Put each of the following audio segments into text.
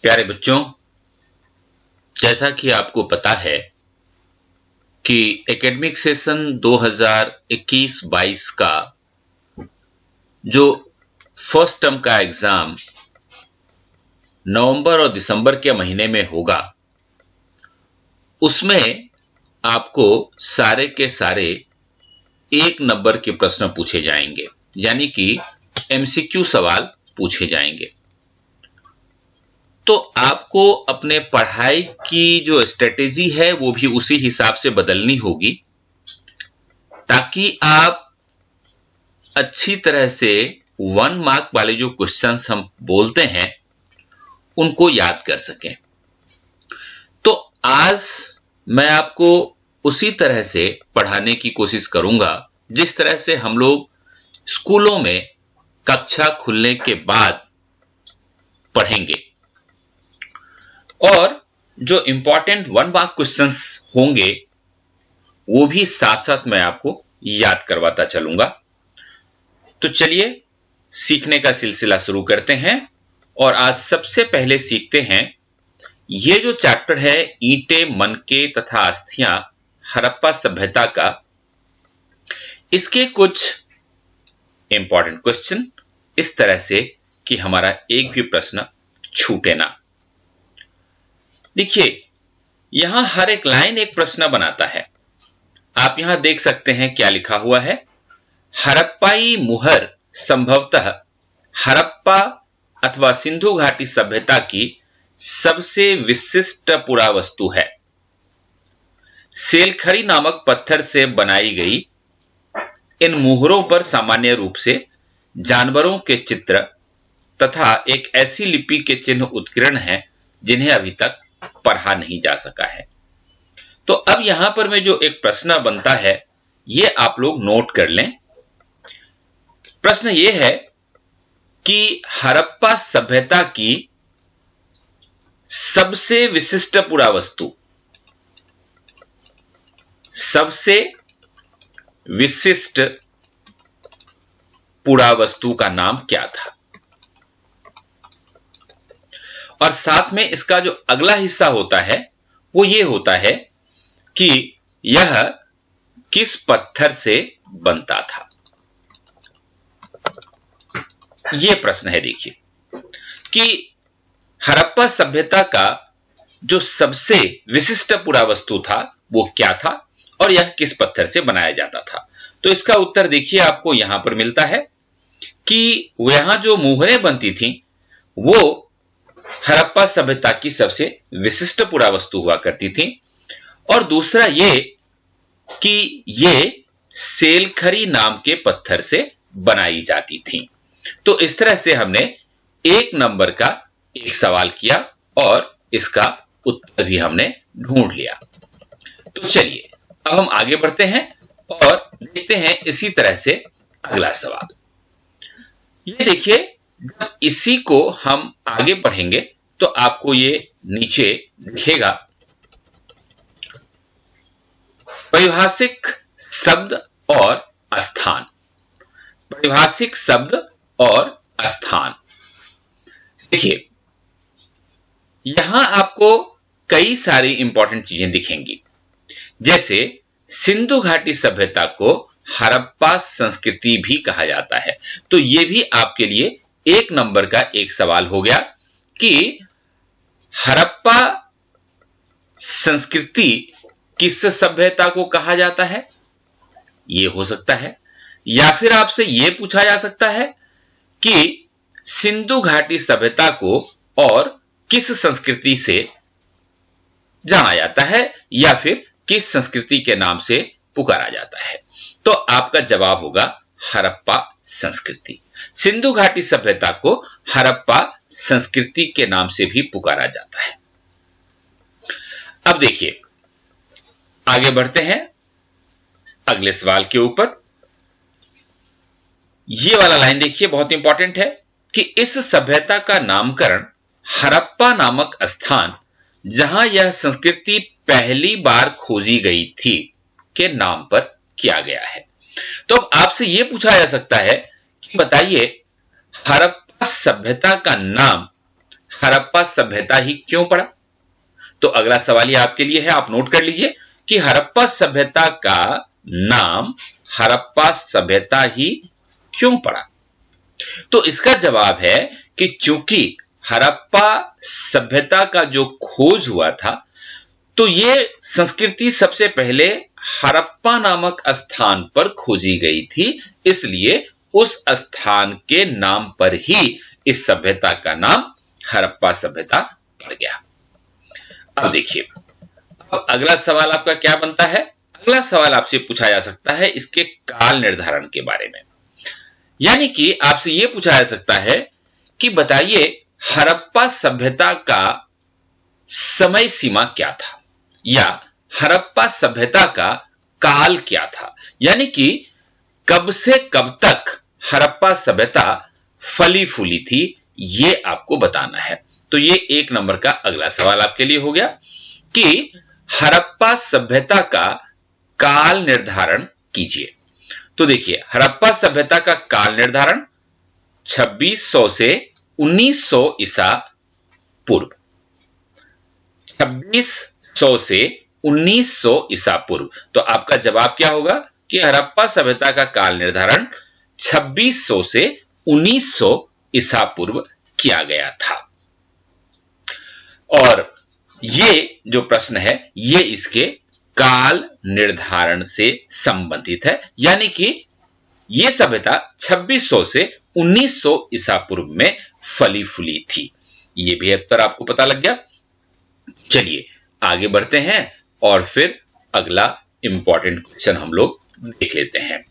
प्यारे बच्चों, जैसा कि आपको पता है कि एकेडमिक सेशन 2021-22 का जो फर्स्ट टर्म का एग्जाम नवंबर और दिसंबर के महीने में होगा, उसमें आपको सारे के सारे 1 नंबर के प्रश्न पूछे जाएंगे, यानी कि एमसीक्यू सवाल पूछे जाएंगे। तो आपको अपने पढ़ाई की जो स्ट्रेटेजी है वो भी उसी हिसाब से बदलनी होगी, ताकि आप अच्छी तरह से 1 मार्क वाले जो क्वेश्चंस हम बोलते हैं उनको याद कर सकें। तो आज मैं आपको उसी तरह से पढ़ाने की कोशिश करूंगा जिस तरह से हम लोग स्कूलों में कक्षा खुलने के बाद पढ़ेंगे, और जो इंपॉर्टेंट 1 मार्क क्वेश्चंस होंगे वो भी साथ साथ मैं आपको याद करवाता चलूंगा। तो चलिए सीखने का सिलसिला शुरू करते हैं, और आज सबसे पहले सीखते हैं ये जो चैप्टर है ईंटें, मनके तथा अस्थियां हड़प्पा सभ्यता का, इसके कुछ इंपॉर्टेंट क्वेश्चन इस तरह से कि हमारा एक भी प्रश्न छूटे ना। देखिए, यहां हर एक लाइन एक प्रश्न बनाता है। आप यहां देख सकते हैं क्या लिखा हुआ है। हड़प्पाई मुहर संभवतः हड़प्पा अथवा सिंधु घाटी सभ्यता की सबसे विशिष्ट पुरावस्तु है। सेलखरी नामक पत्थर से बनाई गई इन मुहरों पर सामान्य रूप से जानवरों के चित्र तथा एक ऐसी लिपि के चिन्ह उत्कीर्ण हैं जिन्हें अभी तक पढ़ा नहीं जा सका है। तो अब यहां पर में जो एक प्रश्न बनता है ये आप लोग नोट कर लें। प्रश्न ये है कि हड़प्पा सभ्यता की सबसे विशिष्ट पुरावस्तु, सबसे विशिष्ट पुरावस्तु का नाम क्या था, और साथ में इसका जो अगला हिस्सा होता है वो ये होता है कि यह किस पत्थर से बनता था। ये प्रश्न है। देखिए कि हड़प्पा सभ्यता का जो सबसे विशिष्ट पुरावस्तु था वो क्या था और यह किस पत्थर से बनाया जाता था। तो इसका उत्तर देखिए आपको यहां पर मिलता है कि यहां जो मुहरें बनती थीं वो हड़प्पा सभ्यता की सबसे विशिष्ट पुरावस्तु हुआ करती थी, और दूसरा ये कि ये सेलखरी नाम के पत्थर से बनाई जाती थी। तो इस तरह से हमने 1 नंबर का एक सवाल किया और इसका उत्तर भी हमने ढूंढ लिया। तो चलिए अब हम आगे बढ़ते हैं और देखते हैं इसी तरह से अगला सवाल। ये देखिए, जब इसी को हम आगे पढ़ेंगे तो आपको ये नीचे दिखेगा परिभाषिक शब्द और स्थान। परिभाषिक शब्द और स्थान। देखिए, यहां आपको कई सारी इंपॉर्टेंट चीजें दिखेंगी, जैसे सिंधु घाटी सभ्यता को हड़प्पा संस्कृति भी कहा जाता है। तो यह भी आपके लिए 1 नंबर का एक सवाल हो गया कि हड़प्पा संस्कृति किस सभ्यता को कहा जाता है, यह हो सकता है। या फिर आपसे यह पूछा जा सकता है कि सिंधु घाटी सभ्यता को और किस संस्कृति से जाना जाता है, या फिर किस संस्कृति के नाम से पुकारा जाता है। तो आपका जवाब होगा हड़प्पा संस्कृति। सिंधु घाटी सभ्यता को हड़प्पा संस्कृति के नाम से भी पुकारा जाता है। अब देखिए आगे बढ़ते हैं अगले सवाल के ऊपर। ये वाला लाइन देखिए, बहुत इंपॉर्टेंट है कि इस सभ्यता का नामकरण हड़प्पा नामक स्थान जहां यह संस्कृति पहली बार खोजी गई थी के नाम पर किया गया है। तो अब आपसे यह पूछा जा सकता है कि बताइए हड़प्पा सभ्यता का नाम हड़प्पा सभ्यता ही क्यों पड़ा? तो अगला सवाल ये आपके लिए है, आप नोट कर लीजिए कि हड़प्पा सभ्यता का नाम हड़प्पा सभ्यता ही क्यों पड़ा? तो इसका जवाब है कि चूंकि हड़प्पा सभ्यता का जो खोज हुआ था, तो ये संस्कृति सबसे पहले हड़प्पा नामक स्थान पर खोजी गई थी, इसलिए उस स्थान के नाम पर ही इस सभ्यता का नाम हड़प्पा सभ्यता पड़ गया। अब देखिए, अब अगला सवाल आपका क्या बनता है? अगला सवाल आपसे पूछा जा सकता है इसके काल निर्धारण के बारे में, यानी कि आपसे यह पूछा जा सकता है कि बताइए हड़प्पा सभ्यता का समय सीमा क्या था, या हड़प्पा सभ्यता का काल क्या था, यानी कि कब से कब तक हड़प्पा सभ्यता फली फूली थी, यह आपको बताना है। तो ये 1 नंबर का अगला सवाल आपके लिए हो गया कि हड़प्पा सभ्यता का काल निर्धारण कीजिए। तो देखिए, हड़प्पा सभ्यता का काल निर्धारण 2600 से 1900 ईसा पूर्व, 2600 से 1900 ईसा पूर्व। तो आपका जवाब क्या होगा कि हड़प्पा सभ्यता का काल निर्धारण 2600 से 1900 ईसा पूर्व किया गया था। और ये जो प्रश्न है ये इसके काल निर्धारण से संबंधित है, यानी कि ये सभ्यता 2600 से 1900 ईसा पूर्व में फली फूली थी। ये भी उत्तर आपको पता लग गया। चलिए आगे बढ़ते हैं और फिर अगला इंपॉर्टेंट क्वेश्चन हम लोग देख लेते हैं।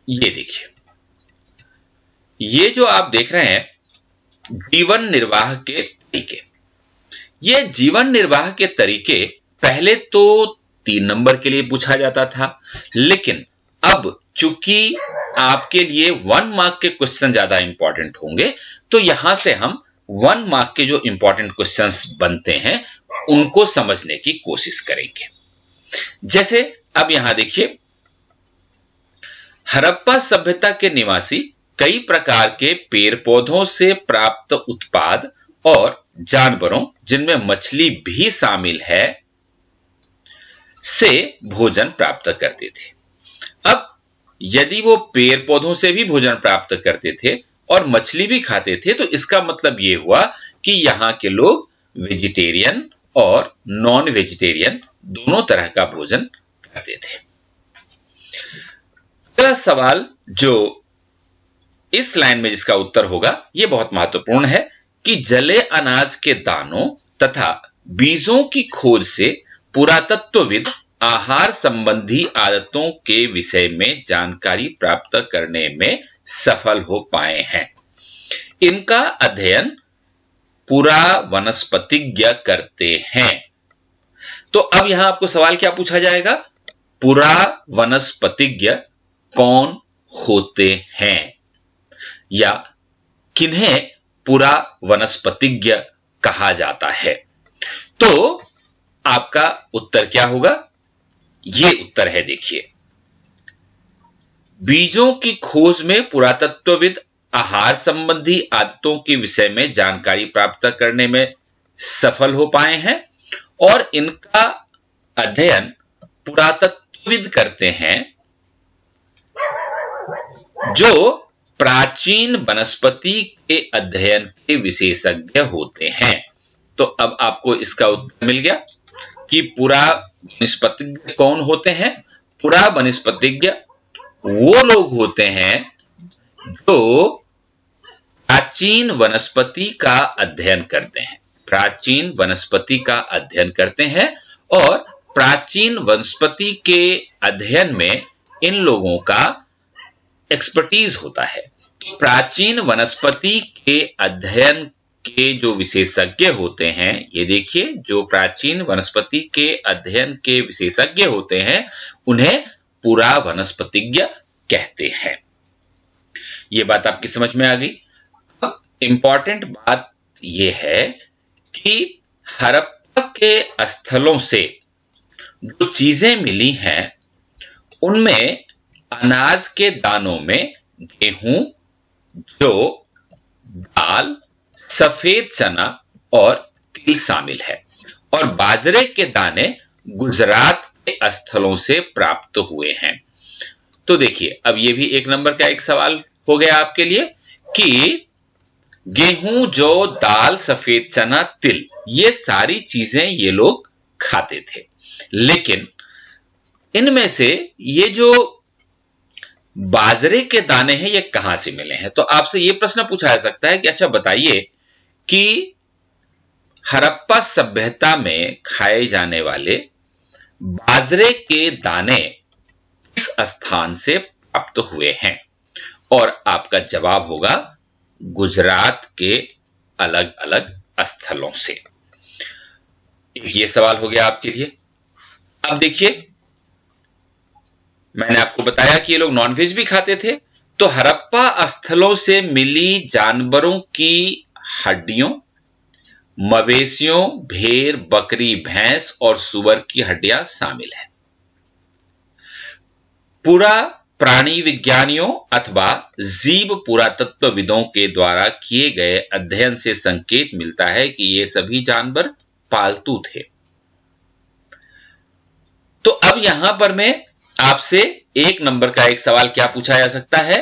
ये देखिए, ये जो आप देख रहे हैं जीवन निर्वाह के तरीके, ये जीवन निर्वाह के तरीके पहले तो 3 नंबर के लिए पूछा जाता था, लेकिन अब चूंकि आपके लिए 1 मार्क के क्वेश्चन ज्यादा इंपॉर्टेंट होंगे, तो यहां से हम 1 मार्क के जो इंपॉर्टेंट क्वेश्चंस बनते हैं उनको समझने की कोशिश करेंगे। जैसे अब यहां देखिए, हड़प्पा सभ्यता के निवासी कई प्रकार के पेड़ पौधों से प्राप्त उत्पाद और जानवरों, जिनमें मछली भी शामिल है, से भोजन प्राप्त करते थे। अब यदि वो पेड़ पौधों से भी भोजन प्राप्त करते थे और मछली भी खाते थे, तो इसका मतलब यह हुआ कि यहां के लोग वेजिटेरियन और नॉन वेजिटेरियन दोनों तरह का भोजन करते थे। अगला सवाल जो इस लाइन में जिसका उत्तर होगा यह बहुत महत्वपूर्ण है कि जले अनाज के दानों तथा बीजों की खोज से पुरातत्वविद आहार संबंधी आदतों के विषय में जानकारी प्राप्त करने में सफल हो पाए हैं। इनका अध्ययन पुरावनस्पतिज्ञ करते हैं। तो अब यहां आपको सवाल क्या पूछा जाएगा? पुरावनस्पतिज्ञ कौन होते हैं, या किन्हें पुरावनस्पतिज्ञ कहा जाता है? तो आपका उत्तर क्या होगा? ये उत्तर है, देखिए, बीजों की खोज में पुरातत्वविद आहार संबंधी आदतों के विषय में जानकारी प्राप्त करने में सफल हो पाए हैं, और इनका अध्ययन पुरातत्वविद करते हैं जो प्राचीन वनस्पति के अध्ययन के विशेषज्ञ होते हैं। तो अब आपको इसका उत्तर मिल गया कि पुरावनस्पतिज्ञ कौन होते हैं। पुरावनस्पतिज्ञ वो लोग होते हैं जो प्राचीन वनस्पति का अध्ययन करते हैं, प्राचीन वनस्पति का अध्ययन करते हैं, और प्राचीन वनस्पति के अध्ययन में इन लोगों का एक्सपर्टीज होता है। प्राचीन वनस्पति के अध्ययन के जो विशेषज्ञ होते हैं, ये देखिए, जो प्राचीन वनस्पति के अध्ययन के विशेषज्ञ होते हैं उन्हें पुरावनस्पतिज्ञ कहते हैं। ये बात आपकी समझ में आ गई। अब इंपॉर्टेंट बात यह है कि हड़प्पा के स्थलों से जो चीजें मिली हैं उनमें अनाज के दानों में गेहूं, जौ, दाल, सफेद चना और तिल शामिल है। और बाजरे के दाने गुजरात के स्थलों से प्राप्त हुए हैं। तो देखिए, अब ये भी एक नंबर का एक सवाल हो गया आपके लिए कि गेहूं, जौ, दाल, सफेद चना, तिल, ये सारी चीजें ये लोग खाते थे। लेकिन इनमें से ये जो बाजरे के दाने हैं ये कहां से मिले हैं? तो आपसे ये प्रश्न पूछा जा सकता है कि अच्छा बताइए कि हड़प्पा सभ्यता में खाए जाने वाले बाजरे के दाने किस स्थान से प्राप्त हुए हैं? और आपका जवाब होगा गुजरात के अलग अलग स्थलों से। ये सवाल हो गया आपके लिए। अब देखिए, मैंने आपको बताया कि ये लोग नॉनवेज भी खाते थे। तो हड़प्पा स्थलों से मिली जानवरों की हड्डियों, मवेशियों, भेड़, बकरी, भैंस और सुअर की हड्डियां शामिल है। पूरा प्राणी विज्ञानियों अथवा जीव पुरातत्वविदों के द्वारा किए गए अध्ययन से संकेत मिलता है कि ये सभी जानवर पालतू थे। तो अब यहां पर मैं आपसे एक नंबर का एक सवाल क्या पूछा जा सकता है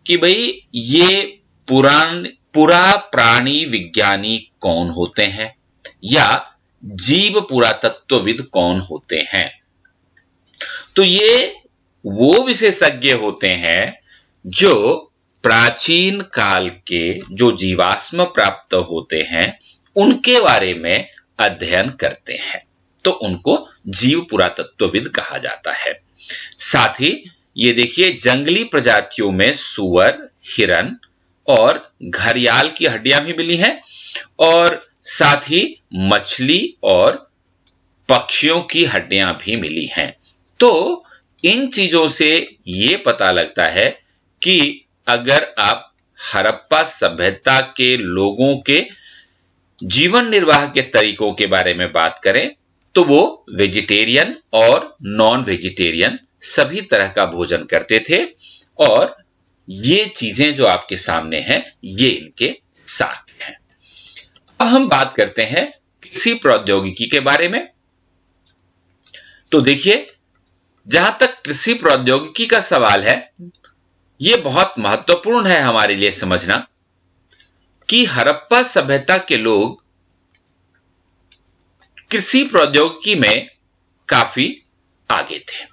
कि भाई ये पूरा प्राणी विज्ञानी कौन होते हैं या जीव पुरातत्वविद कौन होते हैं? तो ये वो विशेषज्ञ होते हैं जो प्राचीन काल के जो जीवाश्म प्राप्त होते हैं उनके बारे में अध्ययन करते हैं। तो उनको जीव पुरातत्वविद कहा जाता है। साथ ही ये देखिए, जंगली प्रजातियों में सुअर, हिरन और घड़ियाल की हड्डियां भी मिली हैं और साथ ही मछली और पक्षियों की हड्डियां भी मिली हैं। तो इन चीजों से ये पता लगता है कि अगर आप हड़प्पा सभ्यता के लोगों के जीवन निर्वाह के तरीकों के बारे में बात करें तो वो वेजिटेरियन और नॉन वेजिटेरियन सभी तरह का भोजन करते थे और ये चीजें जो आपके सामने हैं ये इनके साक्ष्य हैं। अब हम बात करते हैं कृषि प्रौद्योगिकी के बारे में। तो देखिए, जहां तक कृषि प्रौद्योगिकी का सवाल है, यह बहुत महत्वपूर्ण है हमारे लिए समझना कि हड़प्पा सभ्यता के लोग कृषि प्रौद्योगिकी में काफी आगे थे।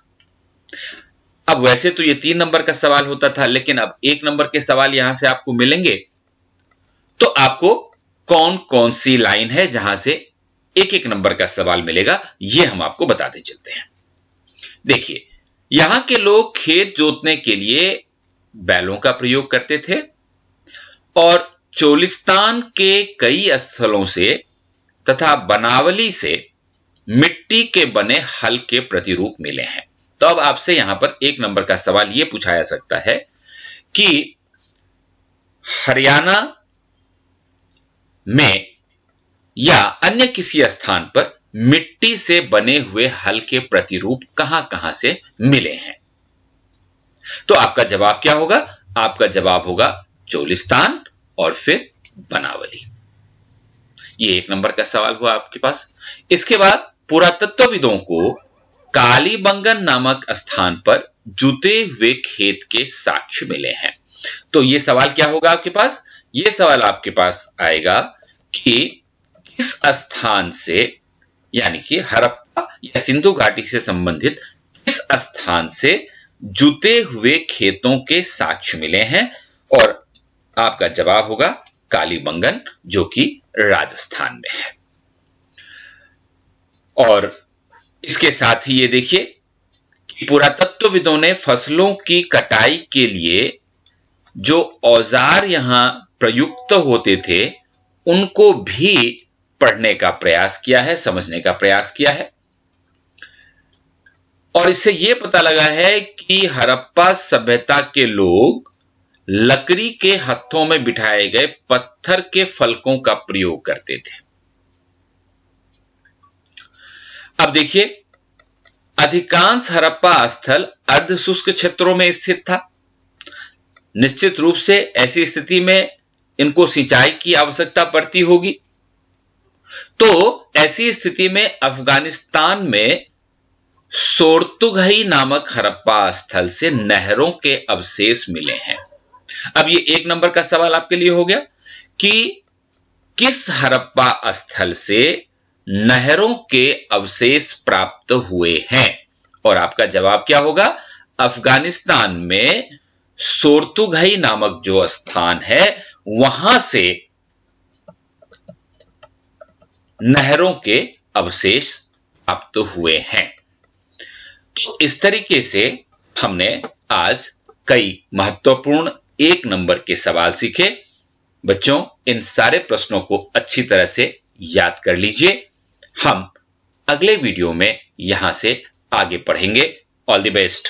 अब वैसे तो ये 3 नंबर का सवाल होता था, लेकिन अब 1 नंबर के सवाल यहां से आपको मिलेंगे। तो आपको कौन कौन सी लाइन है जहां से 1-1 नंबर का सवाल मिलेगा, यह हम आपको बताते चलते हैं। देखिए, यहां के लोग खेत जोतने के लिए बैलों का प्रयोग करते थे और चोलिस्तान के कई स्थलों से तथा बनावली से मिट्टी के बने हल के प्रतिरूप मिले हैं। तो अब आपसे यहां पर 1 नंबर का सवाल यह पूछा जा सकता है कि हरियाणा में या अन्य किसी स्थान पर मिट्टी से बने हुए हल के प्रतिरूप कहां कहां से मिले हैं? तो आपका जवाब क्या होगा? आपका जवाब होगा चोलिस्तान और फिर बनावली। ये 1 नंबर का सवाल हुआ आपके पास। इसके बाद पुरातत्वविदों को कालीबंगन नामक स्थान पर जुते हुए खेत के साक्ष्य मिले हैं। तो ये सवाल क्या होगा आपके पास? ये सवाल आपके पास आएगा कि किस स्थान से, यानी कि हड़प्पा या सिंधु घाटी से संबंधित किस स्थान से जुते हुए खेतों के साक्ष्य मिले हैं? और आपका जवाब होगा कालीबंगन, जो कि राजस्थान में है। और इसके साथ ही ये देखिए कि पुरातत्वविदों ने फसलों की कटाई के लिए जो औजार यहां प्रयुक्त होते थे उनको भी पढ़ने का प्रयास किया है, समझने का प्रयास किया है। और इससे यह पता लगा है कि हड़प्पा सभ्यता के लोग लकड़ी के हत्थों में बिठाए गए पत्थर के फलकों का प्रयोग करते थे। अब देखिए, अधिकांश हड़प्पा स्थल अर्ध शुष्क क्षेत्रों में स्थित था। निश्चित रूप से ऐसी स्थिति में इनको सिंचाई की आवश्यकता पड़ती होगी। तो ऐसी स्थिति में अफगानिस्तान में सोर्तुगई नामक हड़प्पा स्थल से नहरों के अवशेष मिले हैं। अब ये 1 नंबर का सवाल आपके लिए हो गया कि किस हड़प्पा स्थल से नहरों के अवशेष प्राप्त हुए हैं, और आपका जवाब क्या होगा? अफगानिस्तान में सोर्तुगई नामक जो स्थान है वहां से नहरों के अवशेष प्राप्त हुए हैं। तो इस तरीके से हमने आज कई महत्वपूर्ण 1 नंबर के सवाल सीखे। बच्चों, इन सारे प्रश्नों को अच्छी तरह से याद कर लीजिए। हम अगले वीडियो में यहां से आगे पढ़ेंगे। All the best.